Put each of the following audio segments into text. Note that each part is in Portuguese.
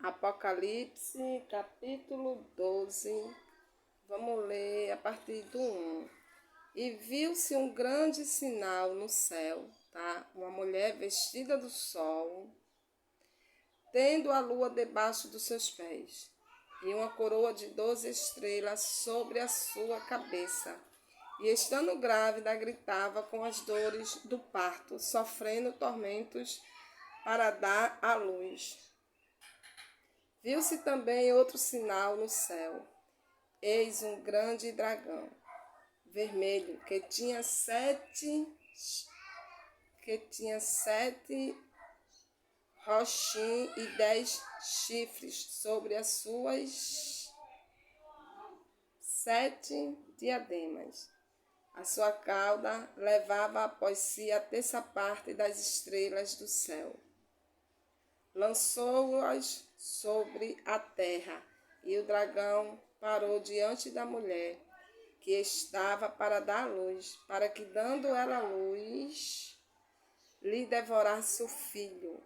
Apocalipse, capítulo 12, vamos ler a partir do 1. E viu-se um grande sinal no céu, tá? Uma mulher vestida do sol, tendo a lua debaixo dos seus pés, e uma coroa de 12 estrelas sobre a sua cabeça. E estando grávida, gritava com as dores do parto, sofrendo tormentos para dar à luz. Viu-se também outro sinal no céu. Eis um grande dragão, vermelho, que tinha sete roxins e 10 chifres sobre as suas 7 diademas. A sua cauda levava após si a terça parte das estrelas do céu. Lançou-as sobre a terra, e o dragão parou diante da mulher, que estava para dar luz, para que, dando ela luz, lhe devorasse o filho.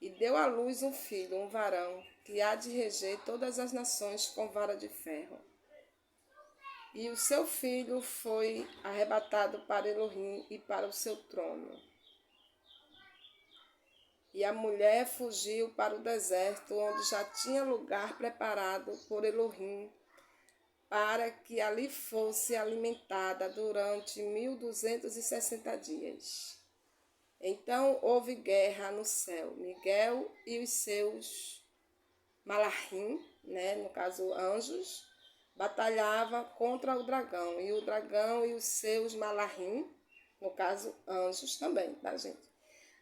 E deu à luz um filho, um varão, que há de reger todas as nações com vara de ferro. E o seu filho foi arrebatado para Elohim e para o seu trono. E a mulher fugiu para o deserto, onde já tinha lugar preparado por Elohim, para que ali fosse alimentada durante 1260 dias. Então houve guerra no céu. Miguel e os seus malachim, no caso anjos, batalhava contra o dragão. E o dragão e os seus malachim, no caso anjos também, tá, gente?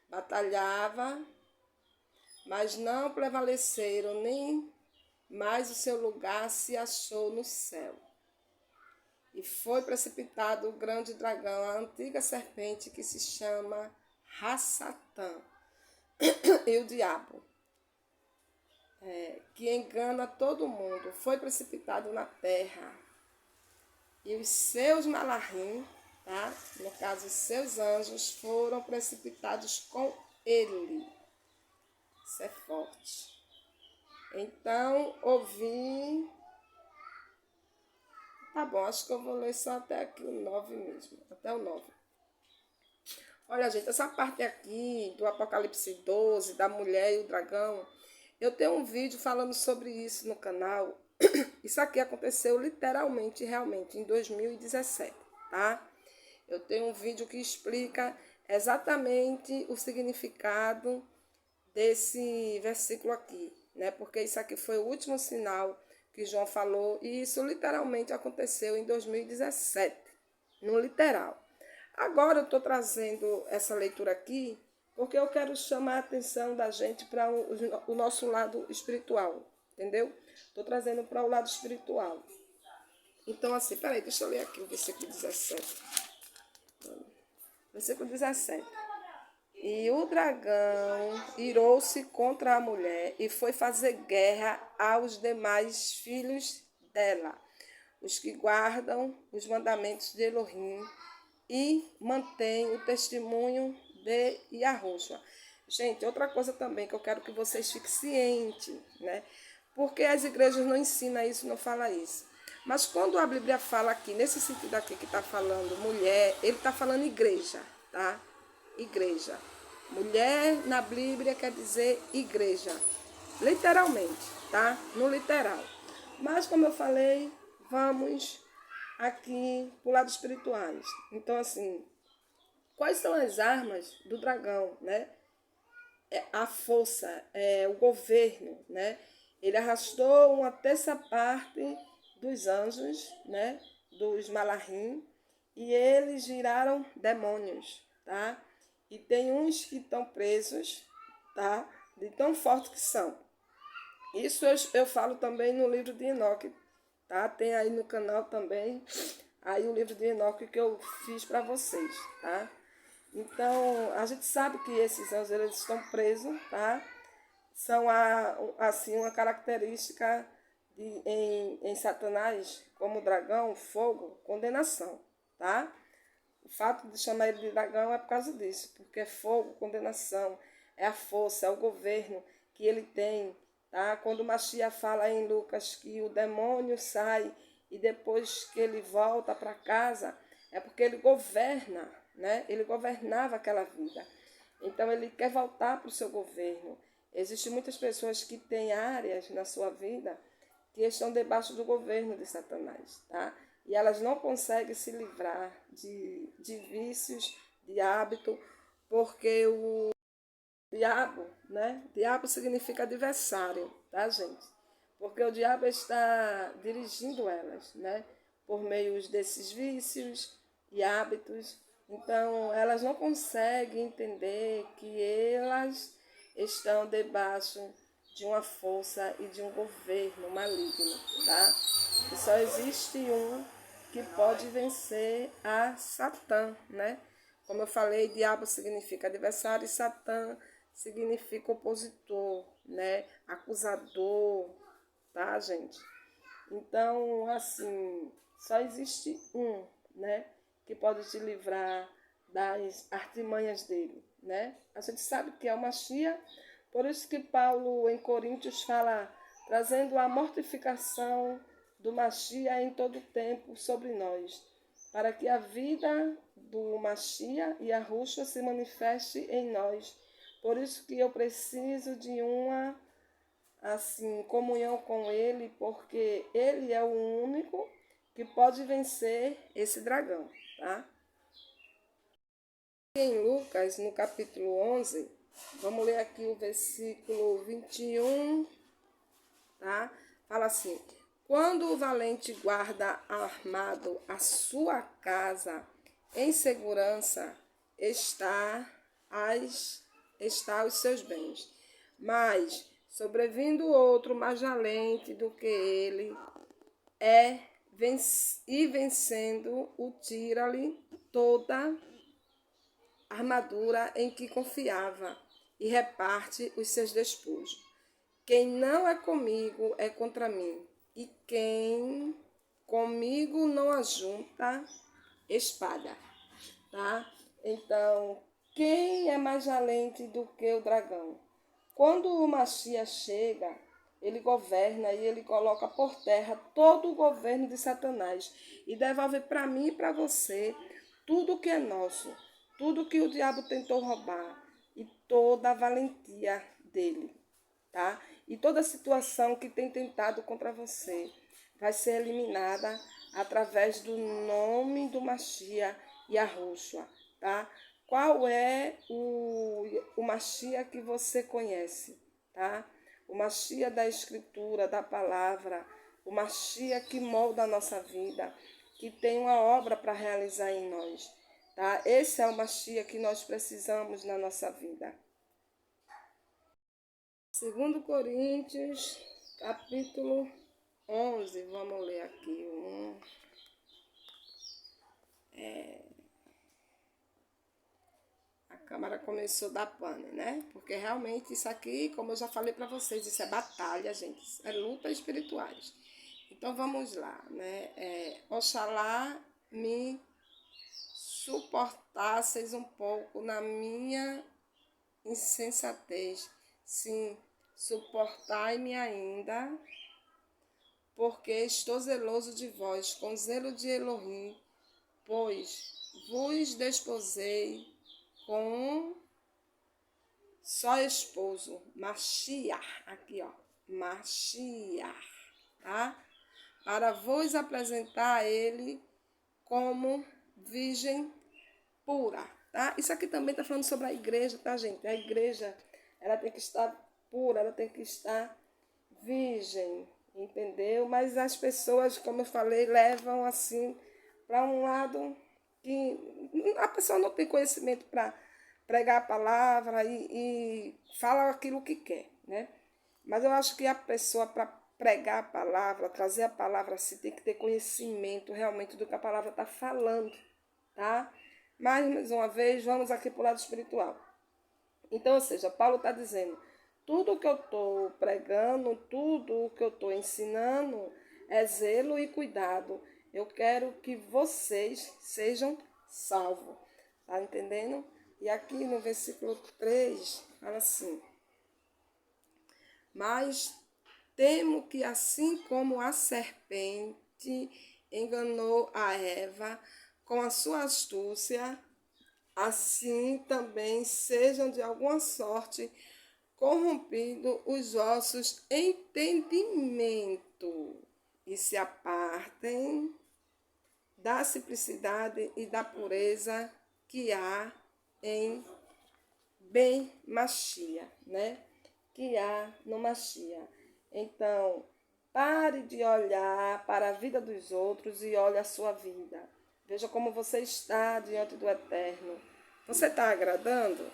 Batalhava, mas não prevaleceram, nem mais o seu lugar se achou no céu. E foi precipitado o grande dragão, a antiga serpente que se chama Rassatã, e o diabo, que engana todo mundo, foi precipitado na terra. E os seus malachim, tá? No caso, os seus anjos, foram precipitados com ele. Isso é forte. Então, ouvi... Tá bom, acho que eu vou ler só até aqui o 9 mesmo. Até o 9. Olha, gente, essa parte aqui do Apocalipse 12, da mulher e o dragão, eu tenho um vídeo falando sobre isso no canal. Isso aqui aconteceu literalmente, realmente, em 2017, tá? Eu tenho um vídeo que explica exatamente o significado desse versículo aqui, Porque isso aqui foi o último sinal que João falou, e isso literalmente aconteceu em 2017, no literal. Agora eu estou trazendo essa leitura aqui porque eu quero chamar a atenção da gente para o nosso lado espiritual, entendeu? Estou trazendo para o lado espiritual. Então, assim, peraí, deixa eu ler aqui o versículo 17. Versículo 17. E o dragão irou-se contra a mulher e foi fazer guerra aos demais filhos dela, os que guardam os mandamentos de Elohim e mantêm o testemunho de Yahushua. Gente, outra coisa também que eu quero que vocês fiquem cientes, Porque as igrejas não ensinam isso, não falam isso. Mas quando a Bíblia fala aqui, nesse sentido aqui que está falando mulher, ele está falando igreja, tá? Igreja. Mulher na Bíblia quer dizer igreja. Literalmente, tá? No literal. Mas, como eu falei, vamos aqui para o lado espirituais. Então, assim, quais são as armas do dragão, A força, o governo, Ele arrastou uma terça parte dos anjos, Dos malachim, e eles viraram demônios, tá? E tem uns que estão presos, tá? De tão fortes que são. Isso eu falo também no livro de Enoque, tá? Tem aí no canal também, aí o livro de Enoque que eu fiz para vocês, tá? Então, a gente sabe que esses anjos, eles estão presos, tá? São, assim, uma característica em Satanás, como o dragão, fogo, condenação, tá? O fato de chamar ele de dragão é por causa disso, porque é fogo, condenação, é a força, é o governo que ele tem tá? Quando o Mashiach fala em Lucas que o demônio sai e depois que ele volta para casa, é porque ele governa, né? Ele governava aquela vida. Então ele quer voltar para o seu governo. Existem muitas pessoas que têm áreas na sua vida que estão debaixo do governo de Satanás, tá? E elas não conseguem se livrar de vícios, de hábito, porque o diabo, né? Diabo significa adversário, tá, gente? Porque o diabo está dirigindo elas, né? Por meio desses vícios e hábitos. Então, elas não conseguem entender que elas estão debaixo de uma força e de um governo maligno, tá? E só existe um que pode vencer a Satã, né? Como eu falei, diabo significa adversário e Satã significa opositor, né? Acusador, tá, gente? Então, assim, só existe um, né? Que pode te livrar das artimanhas dele, né? A gente sabe que é o Mashiach, por isso que Paulo em Coríntios fala, trazendo a mortificação do Mashiach em todo o tempo sobre nós, para que a vida do Mashiach e a Ruxa se manifeste em nós. Por isso que eu preciso de uma assim comunhão com ele, porque ele é o único que pode vencer esse dragão, tá? Em Lucas, no capítulo 11, vamos ler aqui o versículo 21, tá? Fala assim: quando o valente guarda armado a sua casa em segurança, está os seus bens. Mas, sobrevindo outro mais valente do que ele, e vencendo, o tira-lhe toda a armadura em que confiava e reparte os seus despojos. Quem não é comigo é contra mim, e quem comigo não ajunta, espalha, tá? Então, quem é mais valente do que o dragão? Quando o Mashiach chega, ele governa e ele coloca por terra todo o governo de Satanás e devolve para mim e para você tudo que é nosso, tudo que o diabo tentou roubar e toda a valentia dele, tá? E toda situação que tem tentado contra você vai ser eliminada através do nome do Mashiach e a Yahushua, tá? Qual é o Mashiach que você conhece, tá? O Mashiach da Escritura, da Palavra, o Mashiach que molda a nossa vida, que tem uma obra para realizar em nós, tá? Esse é o Mashiach que nós precisamos na nossa vida. 2 Coríntios, capítulo 11, vamos ler aqui A câmara começou a dar pane, né? Porque realmente isso aqui, como eu já falei para vocês, isso é batalha, gente, isso é luta espirituais. Então vamos lá, né? Oxalá me suportasseis um pouco na minha insensatez. Sim, suportai-me ainda, porque estou zeloso de vós, com zelo de Elohim, pois vos desposei com um só esposo, Mashiach, aqui ó, Mashiach, tá? Para vos apresentar a ele como virgem pura, tá? Isso aqui também está falando sobre a igreja, tá, gente? A igreja, ela tem que estar pura, ela tem que estar virgem, entendeu? Mas as pessoas, como eu falei, levam assim para um lado que a pessoa não tem conhecimento para pregar a palavra e fala aquilo que quer, né? Mas eu acho que a pessoa, para pregar a palavra, trazer a palavra assim, tem que ter conhecimento realmente do que a palavra está falando, tá? Mais uma vez, vamos aqui para o lado espiritual. Então, ou seja, Paulo está dizendo, tudo que eu estou pregando, tudo que eu estou ensinando é zelo e cuidado. Eu quero que vocês sejam salvos. Tá entendendo? E aqui no versículo 3, fala assim: mas Temo que, assim como a serpente enganou a Eva com a sua astúcia, assim também sejam de alguma sorte corrompidos os vossos entendimento e se apartem da simplicidade e da pureza que há em bem Machia, né? Que há no Machia. Então, pare de olhar para a vida dos outros e olhe a sua vida. Veja como você está diante do Eterno. Você está agradando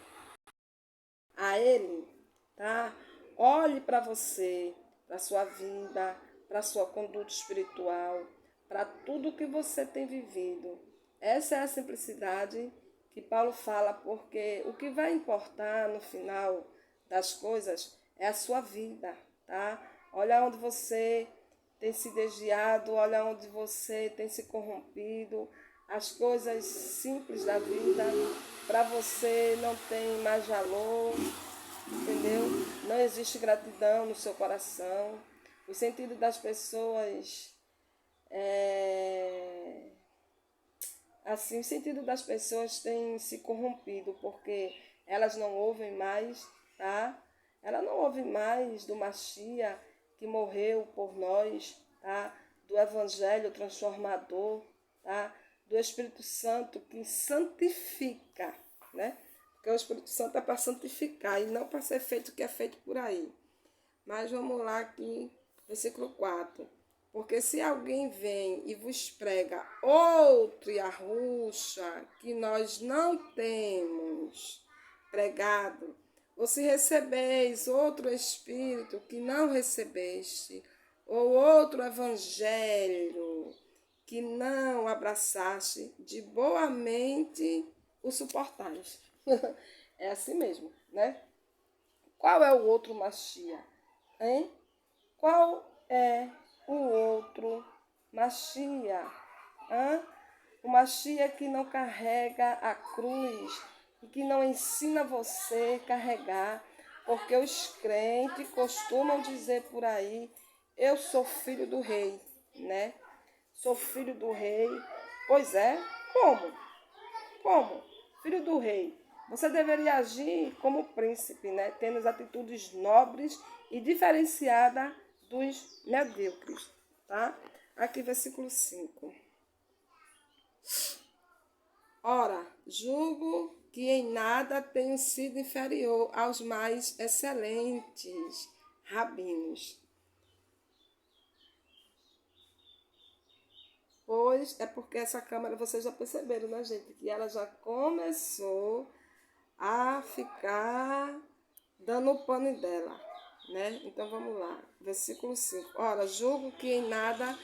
a Ele, tá? Olhe para você, para a sua vida, para a sua conduta espiritual, para tudo que você tem vivido. Essa é a simplicidade que Paulo fala, porque o que vai importar no final das coisas é a sua vida, tá? Olha onde você tem se desviado, olha onde você tem se corrompido, as coisas simples da vida para você não tem mais valor, entendeu? Não existe gratidão no seu coração. O sentido das pessoas é assim, o sentido das pessoas tem se corrompido porque elas não ouvem mais, tá? Elas não ouvem mais do Machia que morreu por nós, tá? Do Evangelho transformador, tá? Do Espírito Santo que santifica, né? Porque o Espírito Santo é para santificar e não para ser feito o que é feito por aí. Mas vamos lá aqui, versículo 4. Porque se alguém vem e vos prega outra arrucha que nós não temos pregado, ou se recebeis outro espírito que não recebeste, ou outro evangelho que não abraçaste, de boa mente o suportais. É assim mesmo, né? Qual é o outro Machia? Hein? Qual é o outro Machia? Hã? O Machia que não carrega a cruz e que não ensina você a carregar, porque os crentes costumam dizer por aí, eu sou filho do rei, né? Sou filho do rei. Pois é, como? Como? Filho do rei. Você deveria agir como príncipe, né? Tendo as atitudes nobres e diferenciadas dos medíocres, tá? Aqui, versículo 5. Ora, julgo que em nada tenho sido inferior aos mais excelentes rabinos. Pois é porque essa câmara, vocês já perceberam, né, gente? Que ela já começou a ficar dando o pano dela, né? Então vamos lá, versículo 5. Ora, julgo que em nada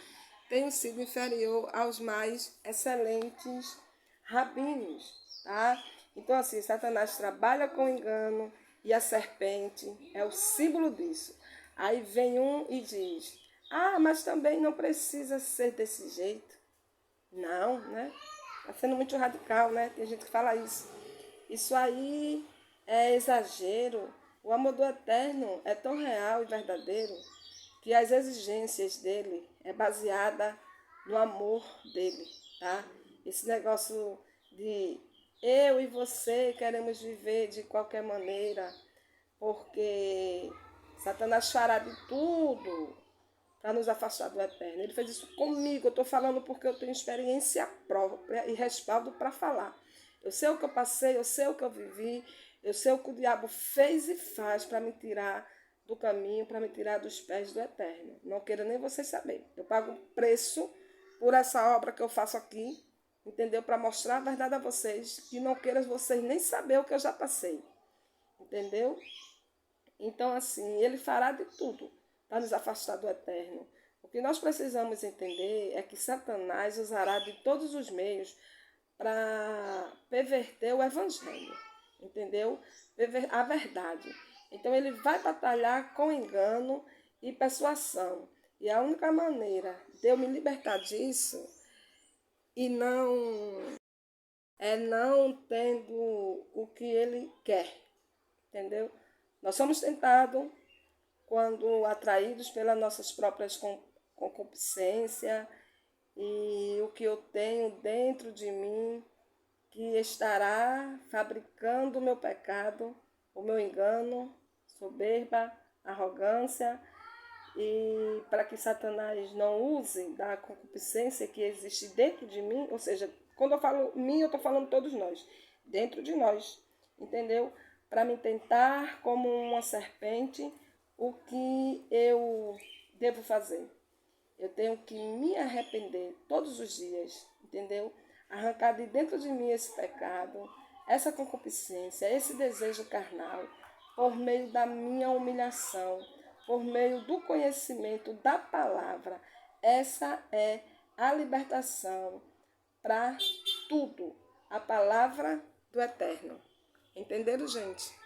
tenho sido inferior aos mais excelentes rabinos, tá? Então assim, Satanás trabalha com engano e a serpente é o símbolo disso. Aí vem um e diz, mas também não precisa ser desse jeito. Não, né? Tá sendo muito radical, né? Tem gente que fala isso. Isso aí é exagero. O amor do Eterno é tão real e verdadeiro que as exigências dele é baseada no amor dele, tá? Esse negócio de eu e você queremos viver de qualquer maneira, porque Satanás fará de tudo para nos afastar do Eterno. Ele fez isso comigo, eu estou falando porque eu tenho experiência própria e respaldo para falar. Eu sei o que eu passei, eu sei o que eu vivi, eu sei o que o diabo fez e faz para me tirar do caminho, para me tirar dos pés do Eterno. Não quero nem vocês saberem. Eu pago um preço por essa obra que eu faço aqui, entendeu? Para mostrar a verdade a vocês, que não queiram vocês nem saber o que eu já passei, entendeu? Então, assim, ele fará de tudo para nos afastar do Eterno. O que nós precisamos entender é que Satanás usará de todos os meios para perverter o Evangelho, entendeu? A verdade. Então, ele vai batalhar com engano e persuasão. E a única maneira de eu me libertar disso e não tendo o que ele quer, entendeu? Nós somos tentados quando atraídos pelas nossas próprias concupiscências e o que eu tenho dentro de mim que estará fabricando o meu pecado, o meu engano, soberba, arrogância, e para que Satanás não use da concupiscência que existe dentro de mim, ou seja, quando eu falo mim, eu estou falando todos nós, dentro de nós, entendeu? Para me tentar como uma serpente, o que eu devo fazer? Eu tenho que me arrepender todos os dias, entendeu? Arrancar de dentro de mim esse pecado, essa concupiscência, esse desejo carnal, por meio da minha humilhação, por meio do conhecimento da palavra. Essa é a libertação para tudo, a palavra do Eterno. Entenderam, gente?